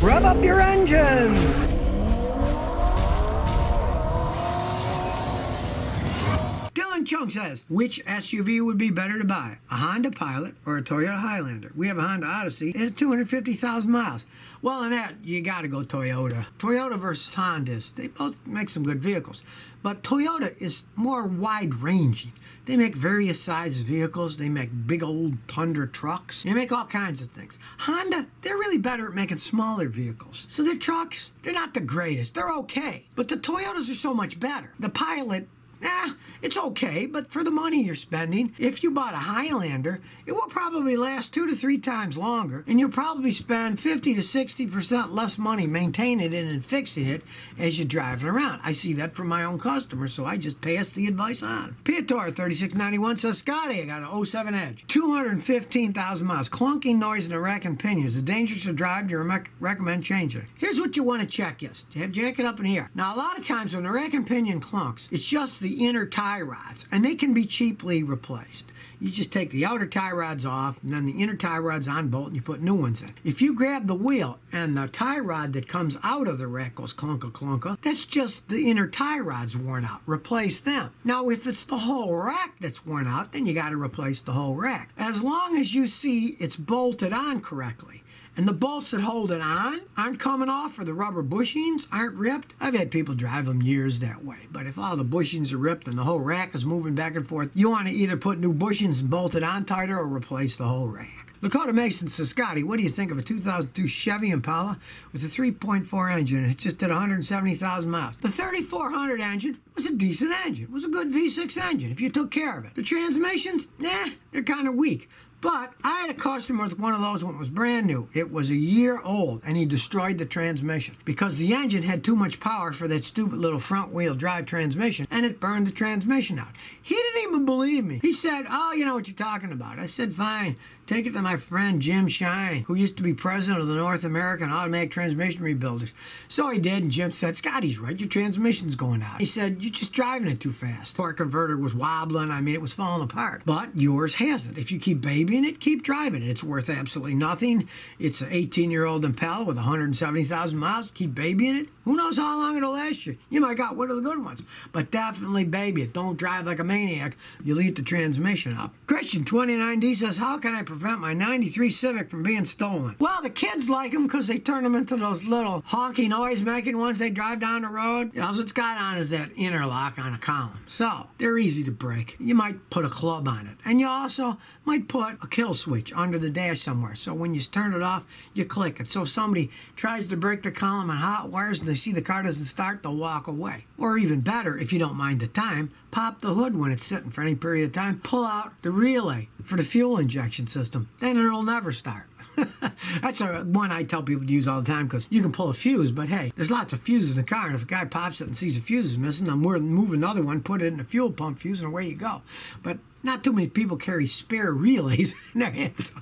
Rev up your engines! Dylan Chung says, which SUV would be better to buy, a Honda Pilot or a Toyota Highlander? We have a Honda Odyssey and it's 250,000 miles. Well, in that, you got to go Toyota. Toyota versus Hondas, they both make some good vehicles. But Toyota is more wide-ranging. They make various size vehicles. They make big old Tundra trucks. They make all kinds of things. Honda, they're really better at making smaller vehicles. So their trucks, they're not the greatest. They're okay. But the Toyotas are so much better. The Pilot, it's okay, but for the money you're spending, if you bought a Highlander, it will probably last 2 to 3 times longer, and you'll probably spend 50 to 60% less money maintaining it and fixing it as you're driving around. I see that from my own customers, so I just pass the advice on. Piator 3691 says, Scotty, I got an '07 Edge, 215,000 miles, clunking noise in the rack and pinions. Is it dangerous to drive? Do you recommend changing it? Here's what you want to check, yes. Jack it up in here. Now, a lot of times when the rack and pinion clunks, it's just the inner tie rods, and they can be cheaply replaced. You just take the outer tie rods off, and then the inner tie rods on bolt, and you put new ones in. If you grab the wheel and the tie rod that comes out of the rack goes clunka clunka, that's just the inner tie rods worn out. Replace them. Now, if it's the whole rack that's worn out, then you got to replace the whole rack. As long as you see it's bolted on correctly, and the bolts that hold it on aren't coming off, or the rubber bushings aren't ripped. I've had people drive them years that way. But if all the bushings are ripped and the whole rack is moving back and forth, you want to either put new bushings and bolt it on tighter or replace the whole rack. Lakota Mason says, Scotty, what do you think of a 2002 Chevy Impala with a 3.4 engine and it just did 170,000 miles? The 3400 engine was a decent engine. It was a good V6 engine if you took care of it. The transmissions, they're kind of weak. But I had a customer with one of those when it was brand new. It was a year old, and he destroyed the transmission because the engine had too much power for that stupid little front-wheel drive transmission, and it burned the transmission out. He didn't even believe me. He said, oh, you know what you're talking about. I said, fine. Take it to my friend Jim Shine, who used to be president of the North American Automatic Transmission Rebuilders. So he did, and Jim said, Scotty's right, your transmission's going out. He said, you're just driving it too fast. Torque converter was wobbling. I mean, it was falling apart. But yours hasn't. If you keep babying it, keep driving it. It's worth absolutely nothing. It's an 18-year-old Impala with 170,000 miles. Keep babying it. Who knows how long it'll last you? You might got one of the good ones. But definitely baby it. Don't drive like a maniac. You'll eat the transmission up. Christian 29D says, how can I prevent my 93 Civic from being stolen? Well, the kids like them because they turn them into those little honky noise-making ones they drive down the road. All it's got on is that interlock on a column. So, they're easy to break. You might put a club on it. And you also might put a kill switch under the dash somewhere. So when you turn it off, you click it. So if somebody tries to break the column on hot wires and they see the car doesn't start, they'll walk away. Or even better, if you don't mind the time, pop the hood when it's sitting for any period of time, pull out the relay for the fuel injection system. Then it'll never start. That's one I tell people to use all the time because you can pull a fuse, but hey, there's lots of fuses in the car, and if a guy pops it and sees a fuse is missing, then we'll move another one, put it in the fuel pump fuse, and away you go. But not too many people carry spare relays in their hands.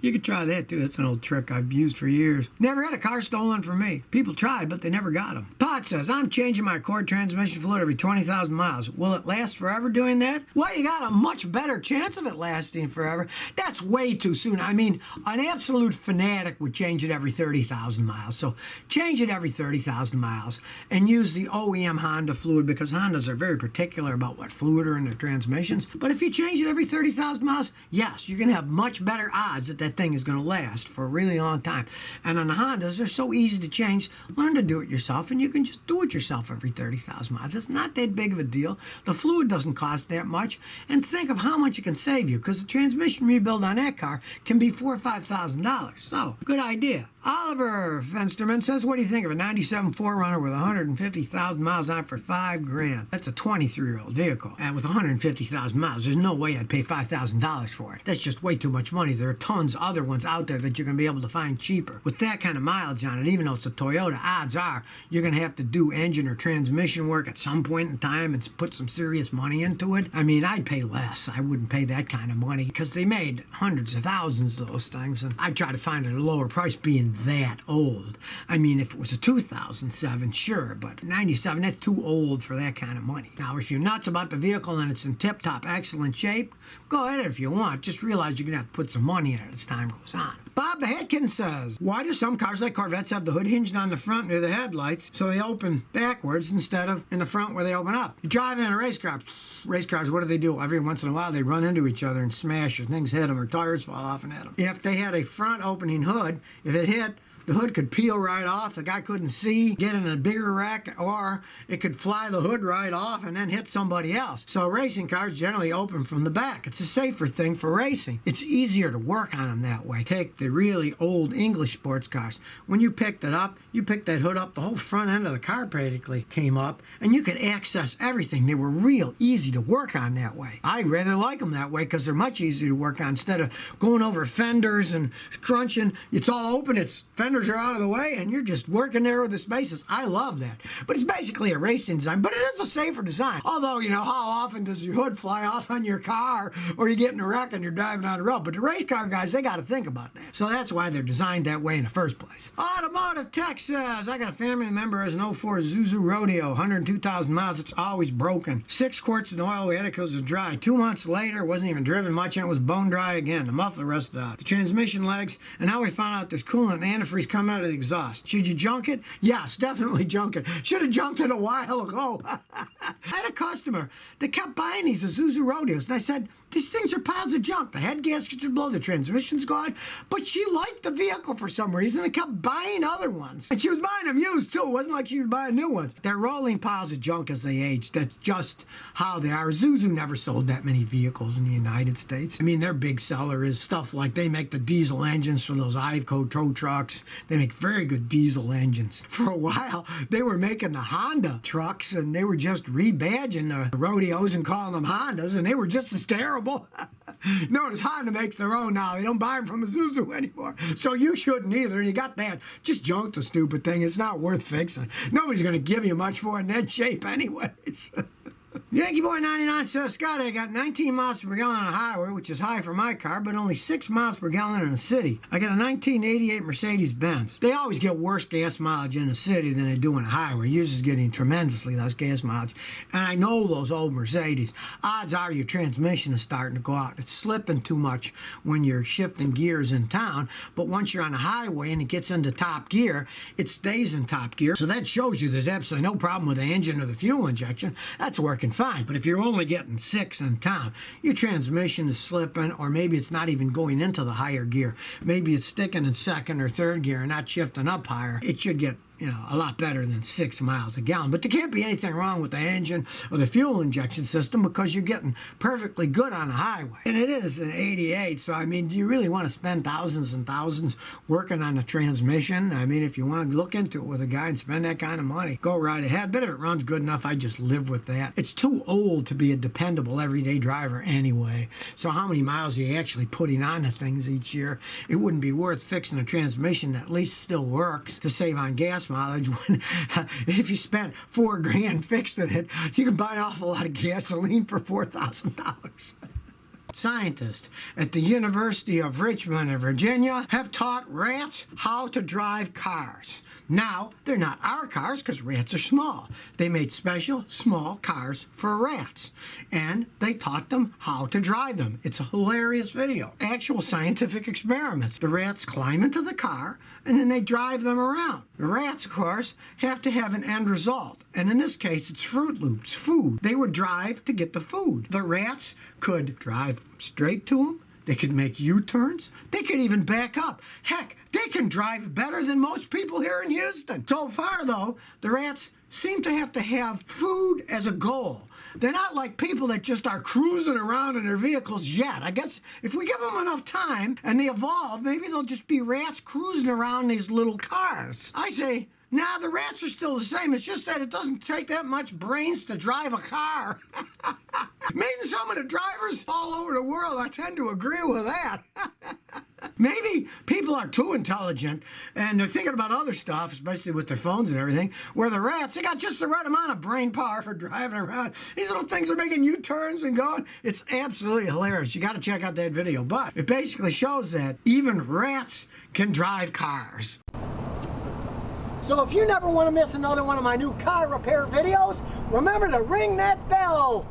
You can try that too. That's an old trick I've used for years. Never had a car stolen from me. People tried, but they never got them. Pot says, I'm changing my Accord transmission fluid every 20,000 miles. Will it last forever doing that? Well, you got a much better chance of it lasting forever. That's way too soon. I mean, an absolute fanatic would change it every 30,000 miles. So change it every 30,000 miles and use the OEM Honda fluid because Hondas are very particular about what fluid are in their transmissions. But if you change it every 30,000 miles, yes, you're going to have much better odds that that thing is going to last for a really long time. And on the Hondas, they're so easy to change. Learn to do it yourself, and you can just do it yourself every 30,000 miles. It's not that big of a deal. The fluid doesn't cost that much. And think of how much it can save you, because the transmission rebuild on that car can be $4,000 or $5,000. So, good idea. Oliver Fensterman says, what do you think of a 97 4Runner with 150,000 miles on it for $5,000? That's a 23-year-old vehicle. And with 150,000 miles, there's no way I'd pay $5,000 for it. That's just way too much money. There are tons of other ones out there that you're going to be able to find cheaper. With that kind of mileage on it, even though it's a Toyota, odds are you're going to have to do engine or transmission work at some point in time and put some serious money into it. I mean, I'd pay less. I wouldn't pay that kind of money because they made hundreds of thousands of those things, and I'd try to find it at a lower price being that old. I mean, if it was a 2007, sure, but 97, that's too old for that kind of money. Now, if you're nuts about the vehicle and it's in tip-top excellent shape, go ahead if you want. Just realize you're going to have to put some money in it as time goes on. Bob the Headkin says, why do some cars like Corvettes have the hood hinged on the front near the headlights so they open backwards instead of in the front where they open up? You drive in a race car. Race cars, what do? Every once in a while they run into each other and smash, or things hit them, or tires fall off and hit them. If they had a front opening hood, if it hit, the hood could peel right off, the guy couldn't see, get in a bigger wreck, or it could fly the hood right off and then hit somebody else. So racing cars generally open from the back. It's a safer thing for racing. It's easier to work on them that way. Take the really old English sports cars. When you picked it up, you picked that hood up, the whole front end of the car practically came up, and you could access everything. They were real easy to work on that way. I rather like them that way because they're much easier to work on instead of going over fenders and crunching. It's all open, it's fenders are out of the way, and you're just working there with the spaces. I love that. But it's basically a racing design, but it is a safer design. Although, you know, how often does your hood fly off on your car, or you get in a wreck and you're driving down the road? But the race car guys, they got to think about that. So that's why they're designed that way in the first place. Automotive Tech says, I got a family member as an 04 Zuzu Rodeo, 102,000 miles. It's always broken. 6 quarts of oil, we had it because it was dry. 2 months later, wasn't even driven much, and it was bone dry again. The muffler rusted out. The transmission legs, and now we found out there's coolant and antifreeze coming out of the exhaust. Should you junk it? Yes, definitely junk it. Should have junked it a while ago. I had a customer that kept buying these Isuzu Rodeos, and I said, these things are piles of junk. The head gaskets are blown, the transmission's gone. But she liked the vehicle for some reason and kept buying other ones. And she was buying them used too. It wasn't like she was buying new ones. They're rolling piles of junk as they age. That's just how they are. Isuzu never sold that many vehicles in the United States. I mean, their big seller is stuff like they make the diesel engines for those Iveco tow trucks. They make very good diesel engines. For a while, they were making the Honda trucks, and they were just rebadging the rodeos and calling them Hondas, and they were just as terrible. Notice Honda makes their own now. They don't buy them from Isuzu anymore. So you shouldn't either. And you got that. Just junk the stupid thing. It's not worth fixing. Nobody's going to give you much for it in that shape anyways. Yankee Boy 99 says, Scotty, I got 19 miles per gallon on a highway, which is high for my car, but only 6 miles per gallon in a city. I got a 1988 Mercedes-Benz. They always get worse gas mileage in a city than they do in a highway. Yours is getting tremendously less gas mileage. And I know those old Mercedes. Odds are your transmission is starting to go out. It's slipping too much when you're shifting gears in town, but once you're on a highway and it gets into top gear, it stays in top gear. So that shows you there's absolutely no problem with the engine or the fuel injection. That's working fine. But if you're only getting 6 in town, your transmission is slipping, or maybe it's not even going into the higher gear. Maybe it's sticking in second or third gear and not shifting up higher. It should get, you know, a lot better than 6 miles a gallon. But there can't be anything wrong with the engine or the fuel injection system because you're getting perfectly good on the highway. And it is an 88, so I mean, do you really want to spend thousands and thousands working on the transmission? I mean, if you want to look into it with a guy and spend that kind of money, go right ahead. But if it runs good enough, I just live with that. It's too old to be a dependable everyday driver anyway. So how many miles are you actually putting on the things each year? It wouldn't be worth fixing a transmission that at least still works to save on gas mileage when if you spent $4,000 fixing it, you can buy an awful lot of gasoline for $4,000. Scientists at the University of Richmond in Virginia have taught rats how to drive cars. Now, they're not our cars because rats are small. They made special small cars for rats, and they taught them how to drive them. It's a hilarious video. Actual scientific experiments. The rats climb into the car, and then they drive them around. The rats, of course, have to have an end result, and in this case, it's Fruit Loops, food. They would drive to get the food. The rats could drive straight to them. They could make U-turns. They could even back up. Heck, they can drive better than most people here in Houston. So far, though, the rats seem to have food as a goal. They're not like people that just are cruising around in their vehicles yet. I guess if we give them enough time and they evolve, maybe they'll just be rats cruising around these little cars. I say, nah, the rats are still the same. It's just that it doesn't take that much brains to drive a car. Maybe some of the drivers all over the world, I tend to agree with that. Maybe people are too intelligent and they're thinking about other stuff, especially with their phones and everything, where the rats, they got just the right amount of brain power for driving around. These little things are making U-turns and going. It's absolutely hilarious. You got to check out that video. But it basically shows that even rats can drive cars. So if you never want to miss another one of my new car repair videos, remember to ring that bell.